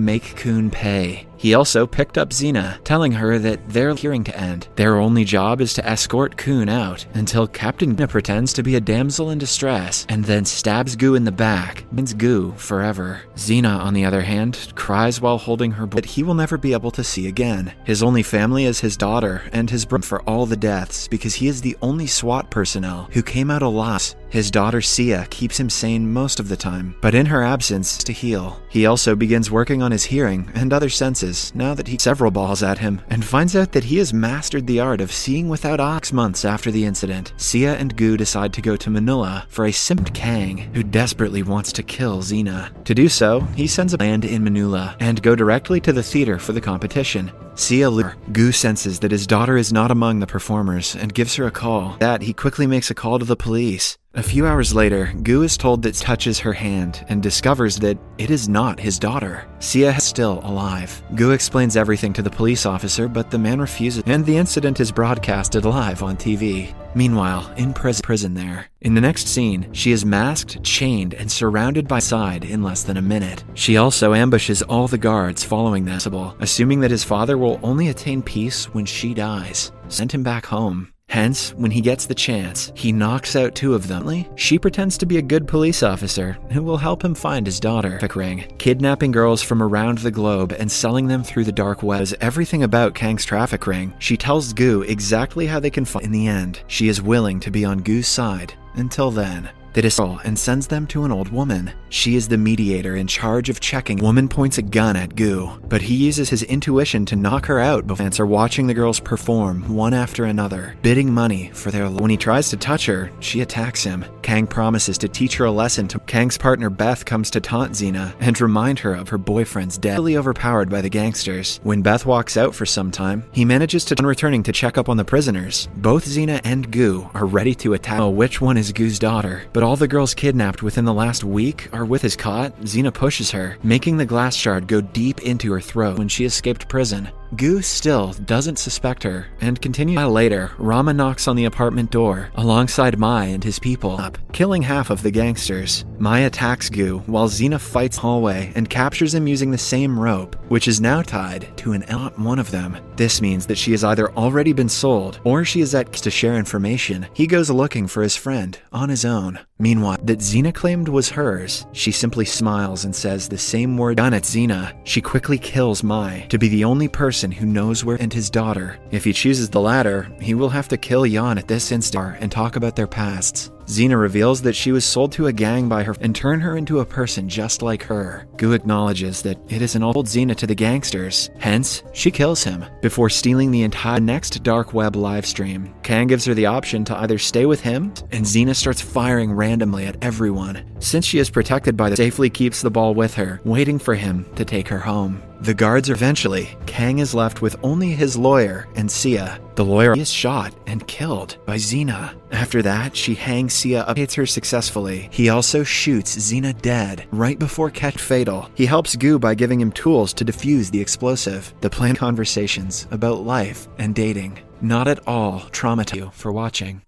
make Khun pay. He also picked up Xena, telling her that their hearing to end. Their only job is to escort Khun out until Captain Xena pretends to be a damsel in distress and then stabs Gu in the back, means Gu forever. Xena, on the other hand, cries while holding her boy that he will never be able to see again. His only family is his daughter and his brother for all the deaths because he is the only SWAT personnel who came out alive. His daughter Sia keeps him sane most of the time, but in her absence to heal. He also begins working on his hearing and other senses now that he several balls at him and finds out that he has mastered the art of seeing without eyes. 6 months after the incident, Sia and Gu decide to go to Manila for a simped Kang who desperately wants to kill Xena. To do so, he sends a band in Manila and go directly to the theater for the competition. Sia Gu senses that his daughter is not among the performers and gives her a call. He quickly makes a call to the police. A few hours later, Gu is told that touches her hand and discovers that it is not his daughter. Sia is still alive. Gu explains everything to the police officer, but the man refuses, and the incident is broadcasted live on TV. Meanwhile, in prison there. In the next scene, she is masked, chained, and surrounded by side in less than a minute. She also ambushes all the guards following this, assuming that his father will only attain peace when she dies. Sent him back home. Hence, when he gets the chance, he knocks out 2 of them. She pretends to be a good police officer who will help him find his daughter. Kidnapping girls from around the globe and selling them through the dark web is everything about Kang's traffic ring. She tells Gu exactly how they can find. In the end, she is willing to be on Gu's side. Until then, they dissolve and sends them to an old woman. She is the mediator in charge of checking. Woman points a gun at Gu, but he uses his intuition to knock her out before fans are watching the girls perform one after another, bidding money for their When he tries to touch her, she attacks him. Kang promises to teach her a lesson. Kang's partner Beth comes to taunt Xena and remind her of her boyfriend's death. Heavily overpowered by the gangsters. When Beth walks out for some time, he manages to returning to check up on the prisoners. Both Xena and Gu are ready to attack. Which one is Gu's daughter? But all the girls kidnapped within the last week are with his cot. Xena pushes her, making the glass shard go deep into her throat when she escaped prison. Gu still doesn't suspect her and continues. Later, Rama knocks on the apartment door alongside Mai and his people, killing half of the gangsters. Mai attacks Gu while Xena fights hallway and captures him using the same rope, which is now tied to one of them. This means that she has either already been sold or she is at to share information. He goes looking for his friend on his own. Meanwhile, that Xena claimed was hers, she simply smiles and says the same word at Xena. She quickly kills Mai to be the only person who knows where and his daughter. If he chooses the latter, he will have to kill Yan at this instant and talk about their pasts. Xena reveals that she was sold to a gang by her and turn her into a person just like her. Gu acknowledges that it is an old Xena to the gangsters, hence, she kills him before stealing the entire next dark web livestream. Kang gives her the option to either stay with him, and Xena starts firing randomly at everyone. Since she is protected by the safely keeps the ball with her, waiting for him to take her home. The guards eventually, Kang is left with only his lawyer and Sia. The lawyer is shot and killed by Xena. After that, she hangs Sia up, hits her successfully. He also shoots Xena dead right before catch fatal. He helps Gu by giving him tools to defuse the explosive. The plan conversations about life and dating. Not at all traumatizing you for watching.